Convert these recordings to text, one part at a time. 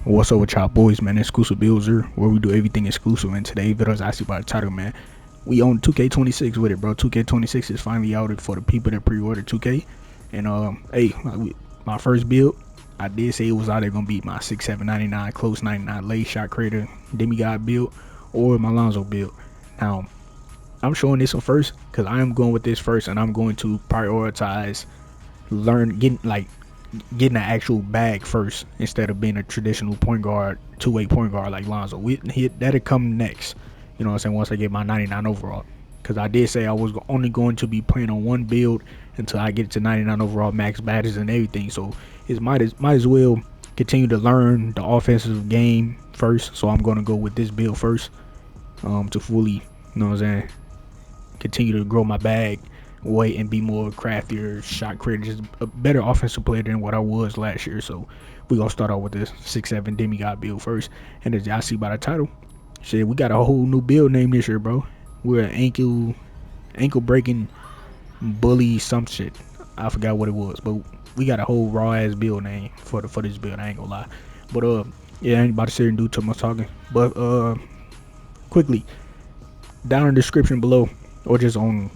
What's up with y'all boys, man? Exclusive Builder, where we do everything exclusive. And today video is actually by the title, man. We own 2K26 with it, bro. 2K26 is finally out for the people that pre-ordered 2K. And hey, my first build, I did say it was either gonna be my 6.799 close 99 late shot creator demigod build or my Lonzo build. Now, I'm showing this one first because I am going with this first, and I'm going to prioritize getting an actual bag first instead of being a traditional point guard, two-way point guard like Lonzo. That'll come next, you know what I'm saying, once I get my 99 overall. Because I did say I was only going to be playing on one build until I get to 99 overall max badges and everything. So it might as well continue to learn the offensive game first. So I'm going to go with this build first to fully, you know what I'm saying, continue to grow my bag way and be more craftier shot creator, just a better offensive player than what I was last year. So we're gonna start off with this 6.7 demigod build first, and as y'all see by the title, shit, we got a whole new build name this year, bro. We're an ankle breaking bully some shit. I forgot what it was, but we got a whole raw ass build name for this build. I ain't gonna lie, but yeah, I ain't about to sit and do too much talking. But quickly down in the description below, or just on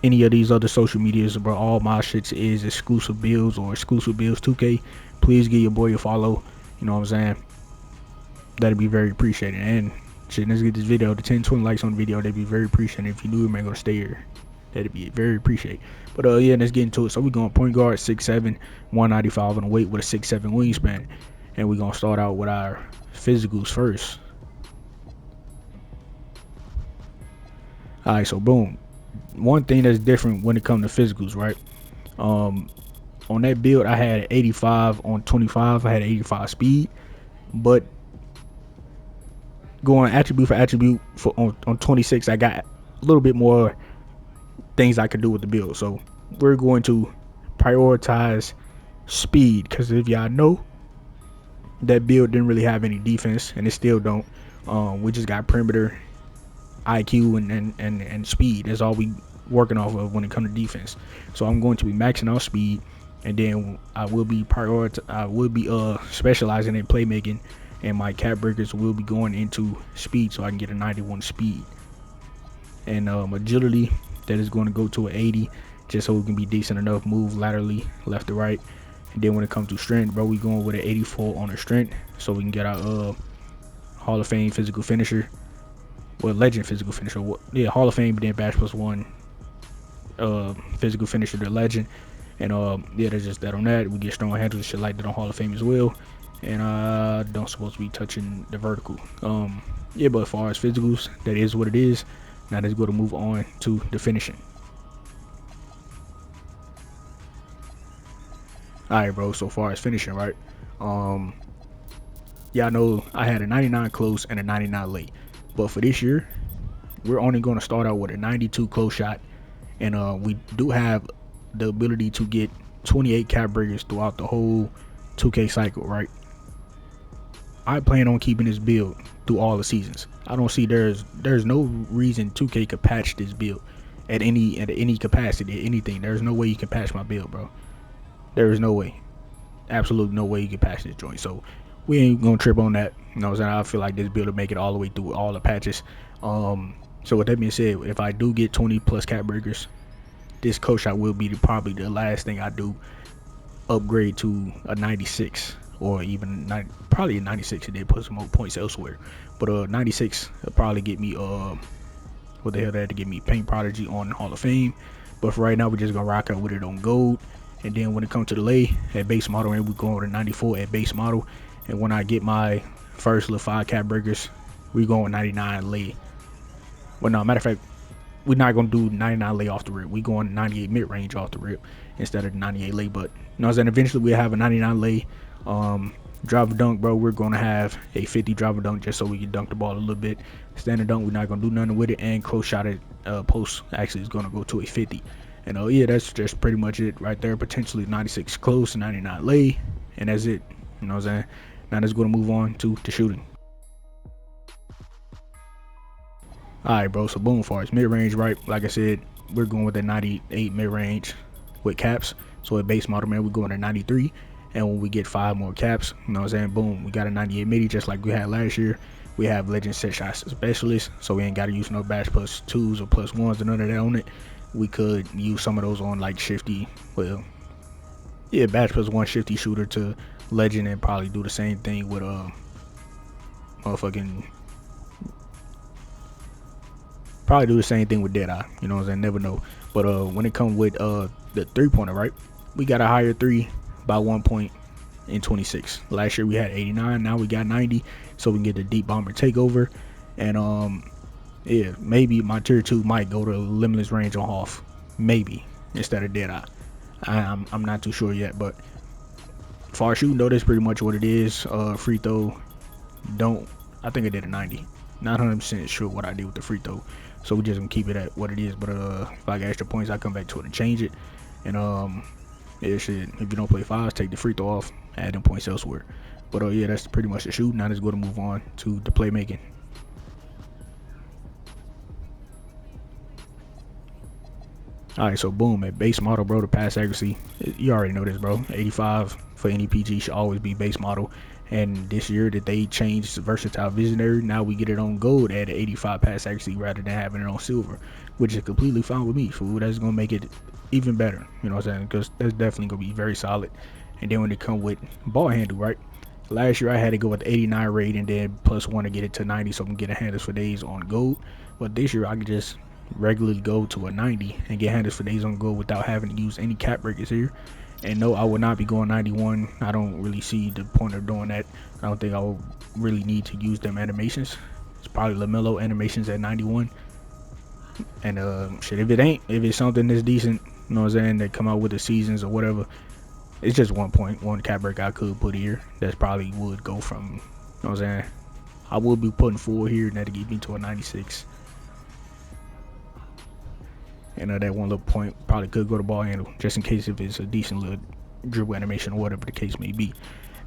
any of these other social medias, bro, all my shit is exclusive builds or exclusive builds 2K. Please give your boy a follow, you know what I'm saying, that'd be very appreciated. And shit, let's get this video to 10-20 likes on the video. That'd be very appreciated. If you knew man gonna stay here, that'd be very appreciated. But yeah, let's get into it. So we're going point guard 6'7", 195 on the weight with a 6'7" wingspan, and we're gonna start out with our physicals first. All right, so boom, one thing that's different when it comes to physicals, right? On that build, I had 85 on 25. I had 85 speed, but going attribute for attribute on 26, I got a little bit more things I could do with the build. So we're going to prioritize speed, because if y'all know, that build didn't really have any defense, and it still don't. We just got perimeter, IQ, and speed. That's all we working off of when it comes to defense. So I'm going to be maxing out speed, and then I will be specializing in playmaking, and my cap breakers will be going into speed so I can get a 91 speed. And agility, that is going to go to an 80, just so we can be decent enough, move laterally left to right. And then when it comes to strength, bro, we going with an 84 on the strength so we can get our Hall of Fame physical finisher. Well, legend physical finisher. Yeah, Hall of Fame, but then Bash +1 physical finisher to legend. And yeah, there's just that on that. We get strong handles and shit like that on Hall of Fame as well. And don't supposed to be touching the vertical. Yeah, but as far as physicals, that is what it is. Now let's go to move on to the finishing. Alright, bro, so far as finishing, right? Yeah, I know I had a 99 close and a 99 late. But for this year, we're only going to start out with a 92 close shot. And we do have the ability to get 28 cap breakers throughout the whole 2K cycle, right? I plan on keeping this build through all the seasons. I don't see there's no reason 2K could patch this build at any capacity, anything. There's no way you can patch my build, bro. There is no way. Absolutely no way you can patch this joint. So we ain't gonna trip on that. You know what I'm saying? I feel like this build will make it all the way through all the patches. So with that being said, if I do get 20 plus cap breakers, this coach shot will be probably the last thing I do upgrade to a 96 or even probably a 96. It did put some more points elsewhere, but 96 will probably get me what the hell that to get me Paint Prodigy on Hall of Fame. But for right now, we're just gonna rock out with it on gold. And then when it comes to the lay at base model, and we're going with a 94 at base model. And when I get my first little 5 cap breakers, we going with 99 lay. Well, no, matter of fact, we're not gonna do 99 lay off the rip. We going 98 mid range off the rip instead of 98 lay. But you know, then eventually we'll have a 99 lay. Driver dunk, bro, we're gonna have a 50 driver dunk just so we can dunk the ball a little bit. Standard dunk, we're not gonna do nothing with it. And close shot at post actually is gonna go to a 50. And yeah, that's just pretty much it right there. Potentially 96 close, 99 lay, and that's it. You know what I'm saying? Now let's go to move on to the shooting. Alright, bro, so boom, far as mid-range, right, like I said, we're going with that 98 mid-range with caps. So at base model, man, we're going to 93. And when we get 5 more caps, you know what I'm saying, boom, we got a 98 midi just like we had last year. We have legend set shot specialist, so we ain't got to use no badge plus 2s or plus 1s or none of that on it. We could use some of those on like shifty, well, yeah, badge plus 1 shifty shooter to legend, and probably do the same thing with motherfucking, probably do the same thing with Deadeye, you know what I'm saying, never know. But when it comes with the 3-pointer, right, we got a higher 3 by 1 point in 26. Last year we had 89, now we got 90, so we can get the deep bomber takeover. And yeah, maybe my tier 2 might go to limitless range on Hoff, maybe, instead of Deadeye. I'm not too sure yet, but far shooting though, that's pretty much what it is. Free throw, don't, I think I did a 90. Not 100% sure what I did with the free throw, so we just gonna keep it at what it is. But if I get extra points, I come back to it and change it. And yeah, shit, if you don't play 5s, take the free throw off, add them points elsewhere. But yeah, that's pretty much the shoot. Now let's go to move on to the playmaking. Alright, so boom, at base model, bro, the pass accuracy, you already know this, bro. 85 for any PG should always be base model. And this year that they changed versatile visionary, now we get it on gold at 85 pass accuracy rather than having it on silver, which is completely fine with me, fool. That's gonna make it even better, you know what I'm saying? Because that's definitely gonna be very solid. And then when it come with ball handle, right? Last year I had to go with 89 rate and then plus 1 to get it to 90, so I can get a handles for days on gold. But this year I can just regularly go to a 90 and get handles for days on gold without having to use any cap breakers here. And no, I will not be going 91. I don't really see the point of doing that. I don't think I will really need to use them animations. It's probably LaMelo animations at 91. And shit, if it's something that's decent, you know what I'm saying, that come out with the seasons or whatever, it's just 1 point, 1 cap break I could put here. That's probably would go from, you know what I'm saying, I will be putting 4 here, and that'll get me to a 96. And that 1 little point probably could go to ball handle, just in case if it's a decent little dribble animation or whatever the case may be.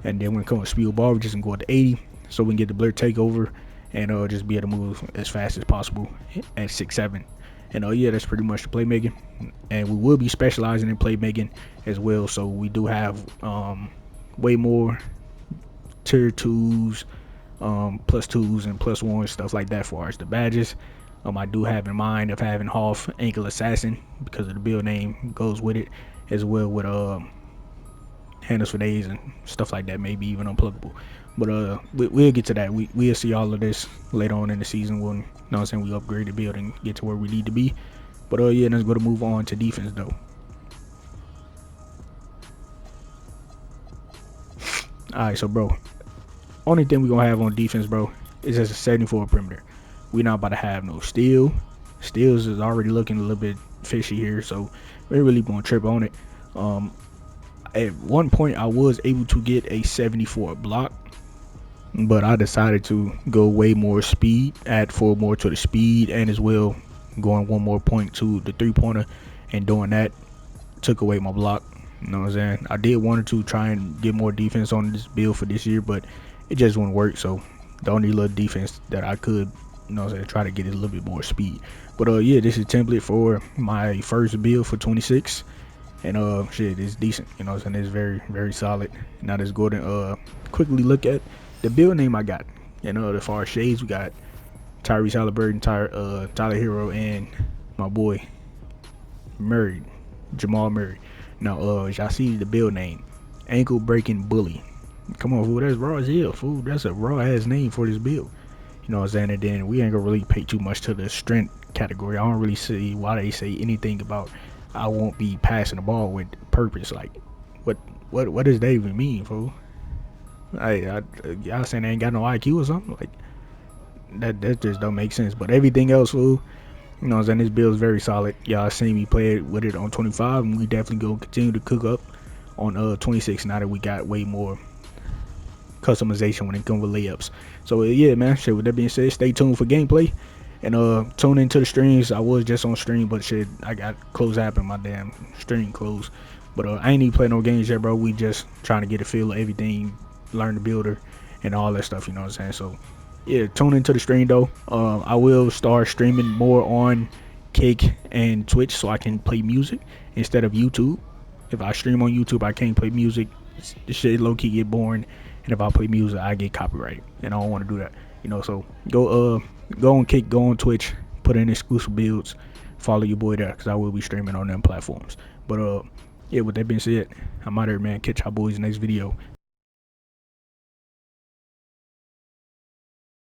And then when it comes to speed ball, we're just gonna go up to 80, so we can get the blur takeover and just be able to move as fast as possible at 6'7". And yeah, that's pretty much the playmaking. And we will be specializing in playmaking as well, so we do have way more tier 2s, plus 2s and plus 1s, stuff like that. For as the badges, I do have in mind of having Hoff Ankle Assassin because of the build name goes with it, as well with handles for days and stuff like that, maybe even unpluggable. But we'll get to that. We'll see all of this later on in the season when, you know what I'm saying, we upgrade the build and get to where we need to be. But yeah, let's go to move on to defense though. Alright, so bro, only thing we're gonna have on defense, bro, is just a 74 perimeter. We're not about to have no steal. Steals is already looking a little bit fishy here, so we're really gonna trip on it. At one point I was able to get a 74 block, but I decided to go way more speed, add 4 more to the speed, and as well going 1 more point to the 3-pointer, and doing that took away my block. You know what I'm saying? I did want to try and get more defense on this build for this year, but it just wouldn't work. So the only little defense that I could, you know what I'm saying, try to get is a little bit more speed. But yeah, this is template for my first build for 26. And shit, it's decent, you know what I'm saying? It's very, very solid. Now let's go to quickly look at the build name I got. And as far as shades, we got Tyrese Halliburton, Tyler Hero, and my boy Murray, Jamal Murray. Now y'all see the build name, Ankle Breaking Bully. Come on, fool, that's raw as hell, fool. That's a raw ass name for this build. You know what I'm saying? And then we ain't gonna really pay too much to the strength category. I don't really see why they say anything about I won't be passing the ball with purpose. Like, what does that even mean, fool? Y'all saying they ain't got no IQ or something? Like, that just don't make sense. But everything else, fool, you know what I'm saying, this build is very solid. Y'all seen me play it with it on 25, and we definitely gonna continue to cook up on 26 now that we got way more customization when it comes with layups. So yeah, man, shit, with that being said, stay tuned for gameplay. And tune into the streams. I was just on stream, but shit, I got closed app and my damn stream closed. But I ain't even playing no games yet, bro. We just trying to get a feel of everything, learn the builder, and all that stuff, you know what I'm saying? So yeah, tune into the stream though. I will start streaming more on Kick and Twitch so I can play music instead of YouTube. If I stream on YouTube, I can't play music this shit low key get boring, and if I play music, I get copyrighted, and I don't want to do that. So go on Kick, go on Twitch, put in exclusive builds, follow your boy there, cause I will be streaming on them platforms. But yeah, with that being said, I'm out here, man. Catch y'all boys next video.